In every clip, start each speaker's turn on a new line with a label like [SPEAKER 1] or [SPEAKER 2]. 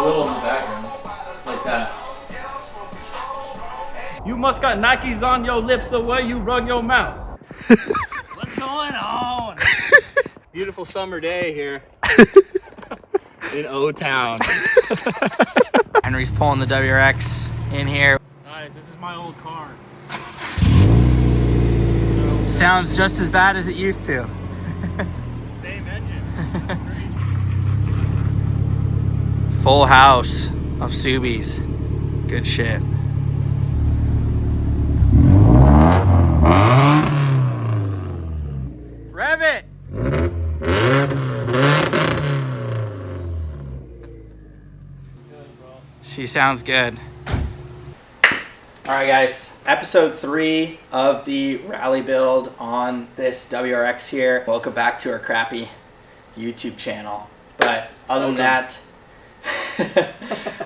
[SPEAKER 1] little in the background. Like that. You must got Nikes on your lips the way you run your mouth. What's going on? Beautiful summer day here in O-Town.
[SPEAKER 2] Henry's pulling the WRX in here.
[SPEAKER 1] Guys, this is my old car.
[SPEAKER 2] Sounds just as bad as it used to.
[SPEAKER 1] Same engine.
[SPEAKER 2] Full house of Subies. Good shit. Rev it! She sounds good. Alright guys, episode 3 of the rally build on this WRX here. Welcome back to our crappy YouTube channel. But other than that,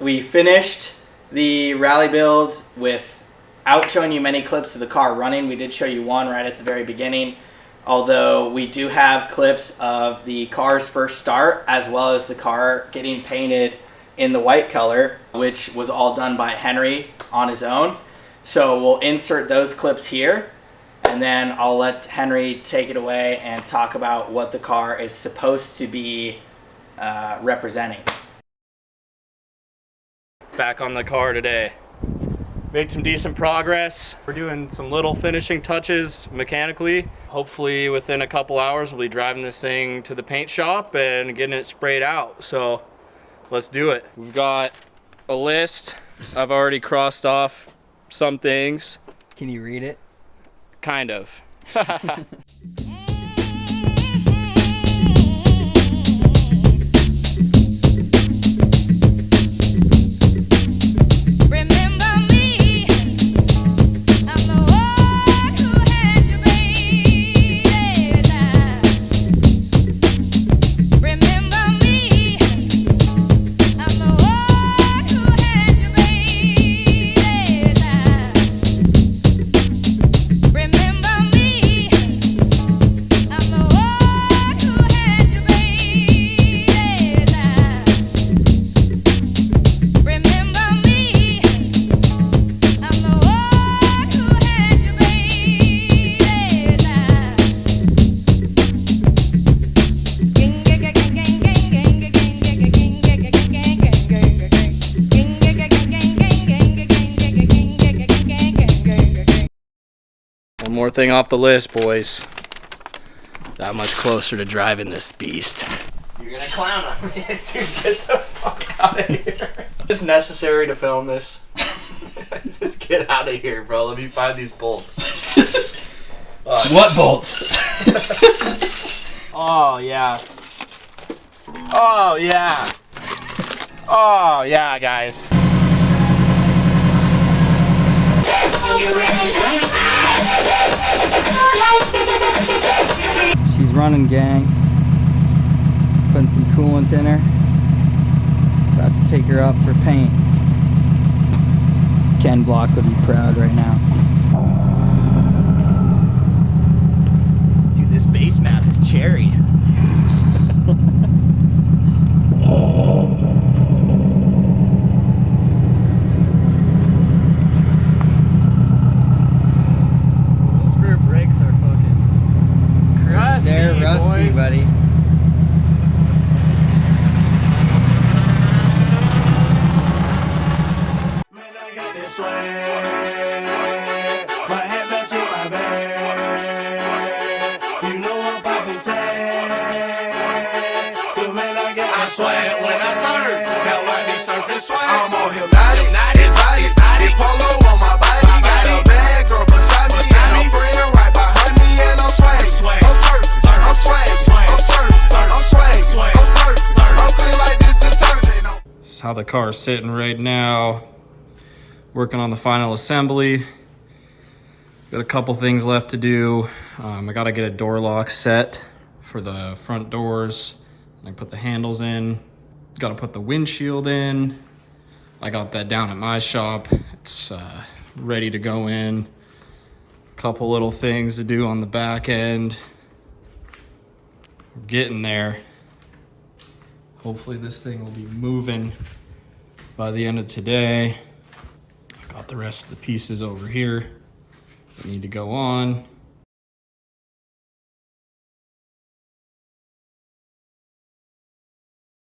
[SPEAKER 2] we finished the rally build without showing you many clips of the car running. We did show you one right at the very beginning. Although we do have clips of the car's first start as well as the car getting painted in the white color, which was all done by Henry on his own. So we'll insert those clips here, and then I'll let Henry take it away and talk about what the car is supposed to be representing.
[SPEAKER 1] Back on the car today. Made some decent progress. We're doing some little finishing touches mechanically. Hopefully within a couple hours we'll be driving this thing to the paint shop and getting it sprayed out. So let's do it. We've got a list. I've already crossed off some things.
[SPEAKER 2] Can you read it?
[SPEAKER 1] Kind of. One more thing off the list, boys. That much closer to driving this beast. You're gonna clown on me. Dude, get the fuck out of here. It's necessary to film this. Just get out of here, bro. Let me find these bolts.
[SPEAKER 2] What bolts?
[SPEAKER 1] Oh, yeah. Oh, yeah. Oh, yeah, guys.
[SPEAKER 2] She's running, gang. Putting some coolant in her. About to take her up for paint. Ken Block would be proud right now.
[SPEAKER 1] Dude, this base map is cherry. Those rear brakes are fucking crusty.
[SPEAKER 2] They're rusty,
[SPEAKER 1] boys.
[SPEAKER 2] buddy.
[SPEAKER 3] I swag when I surf, now I be surfing swag. I'm on hypnotic, exotic, polo on my body. Got a bad girl beside me, and a friend right behind me, and I'm swag. I'm surf, I'm swag, I'm surf, I'm swag, I'm surf, I'm clean like this detergent.
[SPEAKER 1] This is how the car is sitting right now. Working on the final assembly. Got a couple things left to do. I gotta get a door lock set for the front doors. I put the handles in. Gotta put the windshield in. I got that down at my shop. It's ready to go in. Couple little things to do on the back end. We're getting there. Hopefully this thing will be moving by the end of today. I got the rest of the pieces over here that need to go on.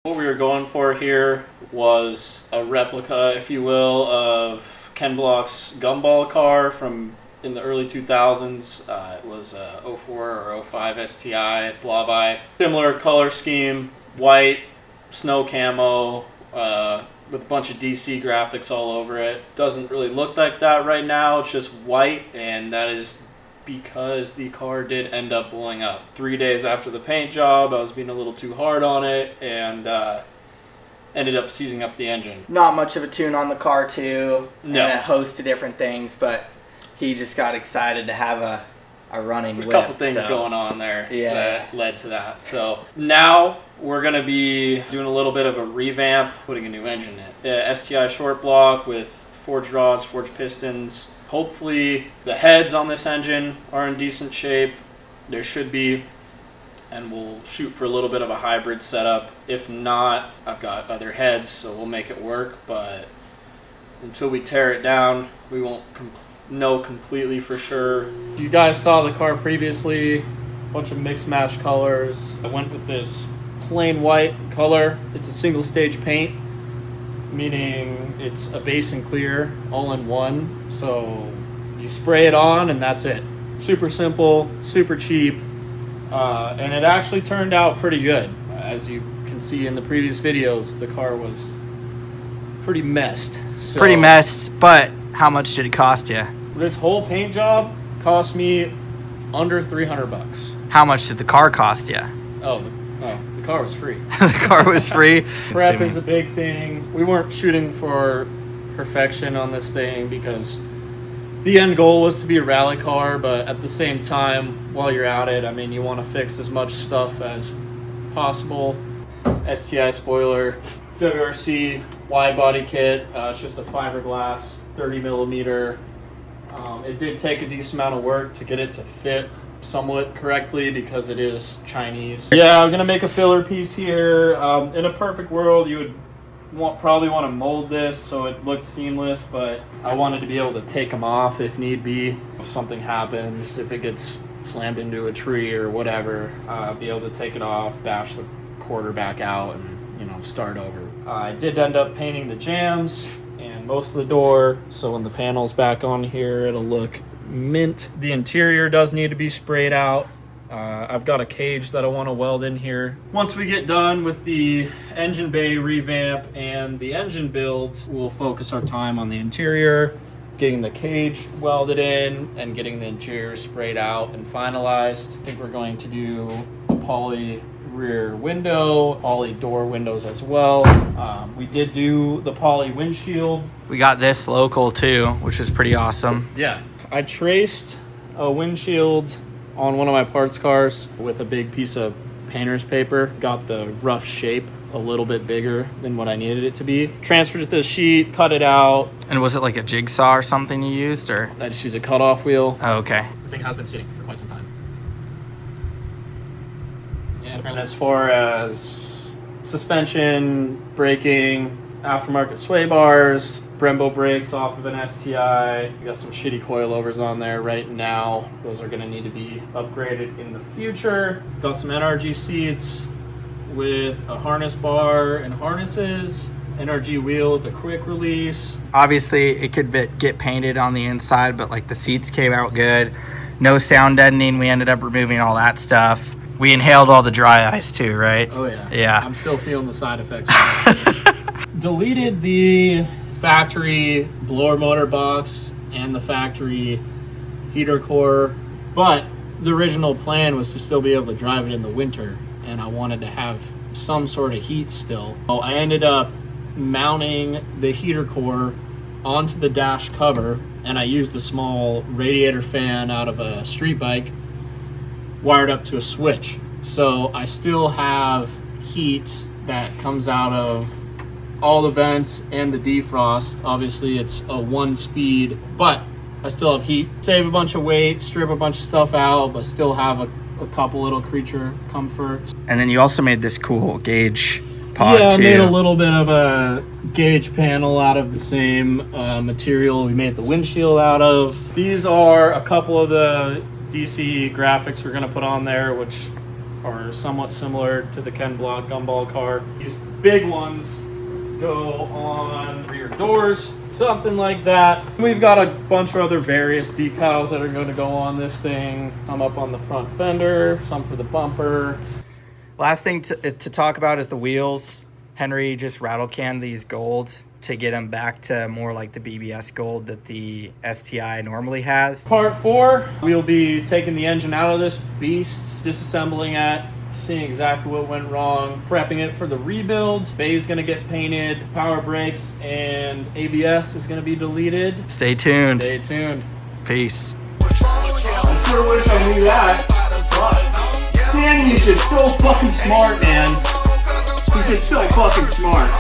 [SPEAKER 1] What we were going for here was a replica, if you will, of Ken Block's gumball car from in the early 2000s. It was a 04 or 05 STI Blauvi. Similar color scheme, white, snow camo, with a bunch of DC graphics all over it. Doesn't really look like that right now. It's just white, and that is because the car did end up blowing up. 3 days after the paint job, I was being a little too hard on it, and ended up seizing up the engine.
[SPEAKER 2] Not much of a tune on the car too,
[SPEAKER 1] No.
[SPEAKER 2] and a host of different things, but he just got excited to have a running
[SPEAKER 1] There's
[SPEAKER 2] whip.
[SPEAKER 1] a couple things going on there
[SPEAKER 2] Yeah.
[SPEAKER 1] that led to that. So now we're going to be doing a little bit of a revamp, putting a new engine in. STI short block with forged rods, forged pistons. Hopefully the heads on this engine are in decent shape. There should be. And we'll shoot for a little bit of a hybrid setup. If not, I've got other heads, so we'll make it work. But until we tear it down, we won't know completely for sure. You guys saw the car previously, a bunch of mixed match colors. I went with this plain white color. It's a single stage paint, meaning it's a base and clear all in one. So you spray it on and that's it. Super simple, super cheap. And it actually turned out pretty good. As you can see in the previous videos, the car was pretty messed. So
[SPEAKER 2] Pretty messed, but how much did it cost you?
[SPEAKER 1] this whole paint job cost me under $300.
[SPEAKER 2] How much did the car cost you?
[SPEAKER 1] The car was free.
[SPEAKER 2] The car was free.
[SPEAKER 1] Prep is a big thing. We weren't shooting for perfection on this thing because the end goal was to be a rally car, but at the same time, while you're at it, I mean, you want to fix as much stuff as possible. STI spoiler, WRC wide body kit. It's just a fiberglass 30 millimeter. It did take a decent amount of work to get it to fit somewhat correctly because it is Chinese. Yeah, I'm gonna make a filler piece here. In a perfect world, you would probably want to mold this so it looks seamless, but I wanted to be able to take them off if need be. If something happens, if it gets slammed into a tree or whatever, be able to take it off, bash the quarter back out, and start over. I did end up painting the jambs and most of the door, so when the panel's back on here, it'll look mint. The interior does need to be sprayed out. I've got a cage that I want to weld in here. Once we get done with the engine bay revamp and the engine build, we'll focus our time on the interior, getting the cage welded in and getting the interior sprayed out and finalized. I think we're going to do a poly rear window, poly door windows as well. We did do the poly windshield.
[SPEAKER 2] We got this local too, which is pretty awesome.
[SPEAKER 1] Yeah, I traced a windshield on one of my parts cars with a big piece of painter's paper. Got the rough shape a little bit bigger than what I needed it to be. Transferred it to the sheet, cut it out.
[SPEAKER 2] And was it like a jigsaw or something you used, or?
[SPEAKER 1] I just used a cutoff wheel.
[SPEAKER 2] Oh, okay.
[SPEAKER 1] The thing has been sitting for quite some time. And as far as suspension, braking, aftermarket sway bars, Brembo brakes off of an STI. We got some shitty coilovers on there right now. Those are going to need to be upgraded in the future. Got some NRG seats with a harness bar and harnesses. NRG wheel with a quick release.
[SPEAKER 2] Obviously, it could get painted on the inside, but like the seats came out good. No sound deadening. We ended up removing all that stuff. We inhaled all the dry ice too, right?
[SPEAKER 1] Oh yeah.
[SPEAKER 2] Yeah.
[SPEAKER 1] I'm still feeling the side effects. Deleted the factory blower motor box and the factory heater core, but the original plan was to still be able to drive it in the winter, and I wanted to have some sort of heat still. So I ended up mounting the heater core onto the dash cover, and I used a small radiator fan out of a street bike wired up to a switch. So I still have heat that comes out of all the vents and the defrost. Obviously it's a 1-speed, but I still have heat. Save a bunch of weight, strip a bunch of stuff out, but still have a couple little creature comforts.
[SPEAKER 2] And then you also made this cool gauge
[SPEAKER 1] pod
[SPEAKER 4] Yeah, I
[SPEAKER 1] too.
[SPEAKER 4] made a little bit of a gauge panel out of the same material we made the windshield out of. These are a couple of the DC graphics we're going to put on there, which are somewhat similar to the Ken Block Gumball car. These big ones go on rear doors, something like that. We've got a bunch of other various decals that are going to go on this thing. Some up on the front fender, some for the bumper.
[SPEAKER 2] Last thing to talk about is the wheels. Henry just rattle canned these gold to get them back to more like the BBS gold that the STI normally has.
[SPEAKER 4] Part 4, we'll be taking the engine out of this beast, disassembling it, seeing exactly what went wrong, prepping it for the rebuild. Bay's gonna get painted, power brakes and ABS is gonna be deleted.
[SPEAKER 2] Stay tuned.
[SPEAKER 4] Stay tuned.
[SPEAKER 2] Peace.
[SPEAKER 4] I sure wish I knew that. Man, he's just so fucking smart, man. He's just so fucking smart.